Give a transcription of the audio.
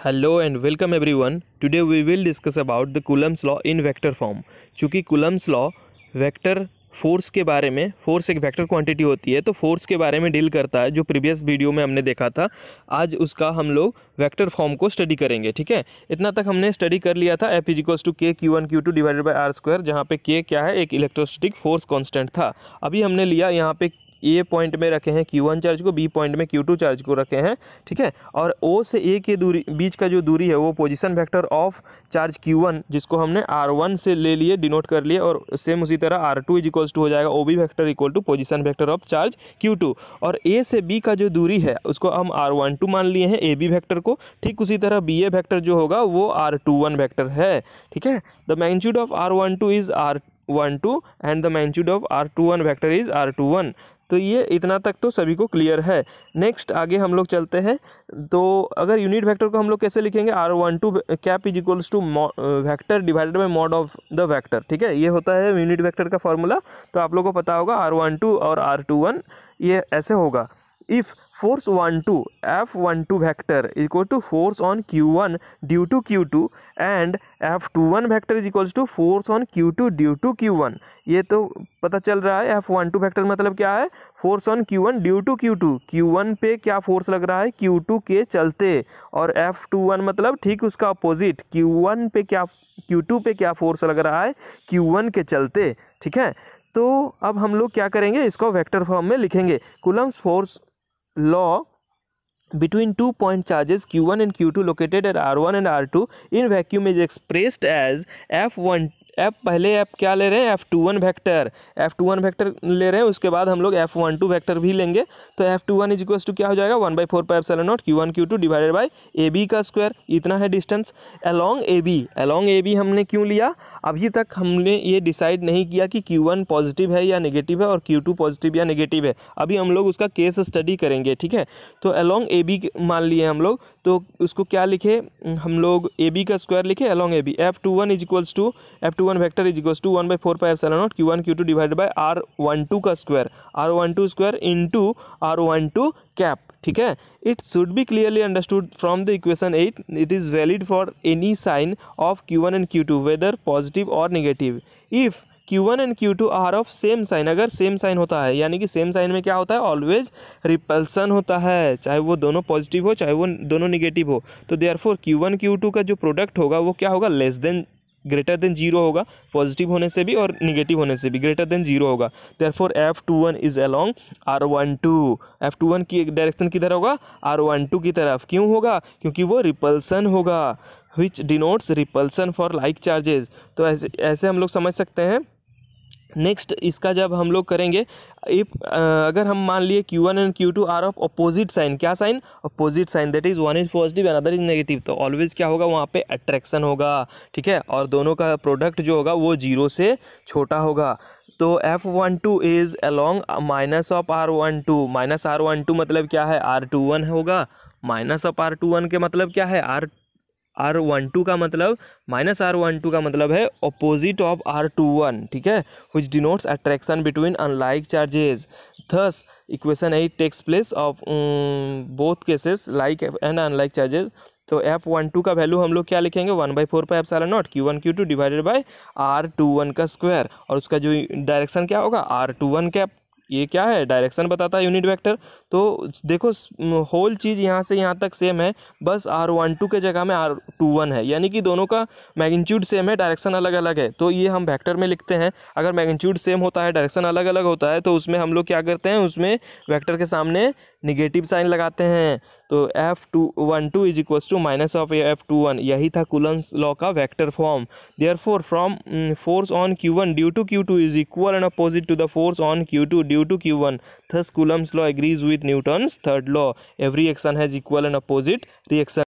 Hello and welcome everyone. Today we will discuss about the Coulomb's law in vector form. चूँकि Coulomb's law vector force के बारे में, force एक vector quantity होती है तो फोर्स के बारे में डील करता है, जो प्रीवियस वीडियो में हमने देखा था। आज उसका हम लोग वेक्टर फॉर्म को स्टडी करेंगे। ठीक है, इतना तक हमने स्टडी कर लिया था F इक्वल्स टू के Q1 Q2 divided by are square, जहाँ पे K क्या है, एक इलेक्ट्रोस्टैटिक फोर्स कांस्टेंट था। अभी हमने लिया यहाँ पे ए पॉइंट में रखे हैं Q1 चार्ज को, बी पॉइंट में Q2 चार्ज को रखे हैं। ठीक है, और O से A के दूरी बीच का जो दूरी है वो position vector of charge Q1, जिसको हमने R1 से ले लिए, डिनोट कर लिए, और सेम उसी तरह R2 इज इक्वल्स टू हो जाएगा OB vector equal to position vector of charge Q2। और A से B का जो दूरी है उसको हम R12 मान लिए हैं AB वेक्टर को। ठीक उसी तरह BA वेक्टर जो होगा वो R21 वेक्टर है। ठीक है, the magnitude of R12 is R12 and the magnitude of R21 vector is R21। तो ये इतना तक तो सभी को क्लियर है। नेक्स्ट आगे हम लोग चलते हैं। तो अगर यूनिट वेक्टर को हम लोग कैसे लिखेंगे, R12 cap is equals to vector divided by mod of the vector. ठीक है, ये होता है यूनिट वेक्टर का फॉर्मूला, तो आप लोगों को पता होगा R12 और R21 ये ऐसे होगा। If force 12 F12 vector is equal to force on Q1 due to Q2 and F21 vector is equals to force on Q2 due to Q1। ये तो पता चल रहा है। F12 वेक्टर मतलब क्या है, force on Q1 due to Q2। Q1 पे क्या फोर्स लग रहा है, Q2 के चलते। और F21 मतलब ठीक उसका अपोजिट, Q1 पे क्या, Q2 पे क्या फोर्स लग रहा है, Q1 के चलते। ठीक है, तो अब हम लोग क्या करेंगे, इसको वेक्टर फॉर्म में लिखेंगे। Coulomb's force law between 2 point charges Q1 and Q2 located at R1 and R2 in vacuum is expressed as F पहले F क्या ले रहे हैं, F21 वेक्टर ले रहे हैं। उसके बाद हम लोग F12 वेक्टर भी लेंगे। तो F21 इज इक्वल्स टू क्या हो जाएगा, 1/4 pi epsilon naught Q1 Q2 divided by AB का स्क्वायर। इतना है डिस्टेंस अलोंग AB हमने क्यों लिया, अभी तक हमने ये डिसाइड नहीं किया कि Q1 पॉजिटिव है या नेगेटिव है और Q2 पॉजिटिव या नेगेटिव है। अभी हम लोग उसका केस स्टडी करेंगे। ठीक है, तो अलोंग AB मान लिए हम लोग, तो उसको क्या लिखे हम लोग, AB का स्क्वायर लिखे along AB। F21 is equals to F21 vector is equals to 1/4 pi epsilon naught Q1 Q2 divided by R12 का square, R12 square into R12 cap. ठीक है, it should be clearly understood from the equation 8 it is valid for any sign of Q1 and Q2 whether positive और negative. If Q1 and Q2 are of same sign, अगर same sign होता है, यानी कि same sign में क्या होता है, ऑलवेज रिपल्सन होता है, चाहे वो दोनों पॉजिटिव हो चाहे वो दोनों नेगेटिव हो। तो देयरफॉर Q1 Q2 का जो प्रोडक्ट होगा वो क्या होगा, less than greater than zero होगा, पॉजिटिव होने से भी और निगेटिव होने से भी ग्रेटर देन जीरो होगा। Therefore F21 is along R12। F21 की एक डायरेक्शन किधर होगा, R12 की तरफ। क्यों होगा, क्योंकि वो रिपल्सन होगा, विच denotes repulsion for like charges. तो ऐसे हम लोग समझ सकते हैं। नेक्स्ट इसका जब हम लोग करेंगे, अगर हम मान लिए Q1 and Q2 are of opposite sign, क्या sign, opposite sign, that is one is positive another is negative, तो ऑलवेज क्या होगा, वहाँ पे अट्रैक्शन होगा। ठीक है, और दोनों का प्रोडक्ट जो होगा वो जीरो से छोटा होगा। तो F12 is along minus of R12, minus R12 मतलब क्या है, R21 होगा, माइनस ऑफ R21 के मतलब क्या है, R12 का मतलब, माइनस R12 का मतलब है ऑपोजिट ऑफ R21। ठीक है, which denotes attraction between unlike charges. Thus equation 8 takes place of both cases like and unlike charges. तो F12 का वैल्यू हम लोग क्या लिखेंगे, 1/4 pi epsilon naught Q1 Q2 divided by R21 का स्क्वायर, और उसका जो डायरेक्शन क्या होगा, R21 कैप। ये क्या है, डायरेक्शन बताता है यूनिट वेक्टर। तो देखो होल चीज़ यहाँ से यहाँ तक सेम है, बस R12 के जगह में R21 है, यानी कि दोनों का मैग्नीट्यूड सेम है, डायरेक्शन अलग अलग है। तो ये हम वेक्टर में लिखते हैं। अगर मैग्नीट्यूड सेम होता है, डायरेक्शन अलग अलग होता है, तो उसमें हम लोग क्या करते हैं, उसमें वेक्टर के सामने निगेटिव साइन लगाते हैं। तो F12 is equals to minus of F21, यही था कूलम्स लॉ का vector form. Therefore from force on Q1 due to Q2 is equal and opposite to the force on Q2 due to Q1। Thus Coulomb's law agrees with Newton's third law, every action has equal and opposite reaction.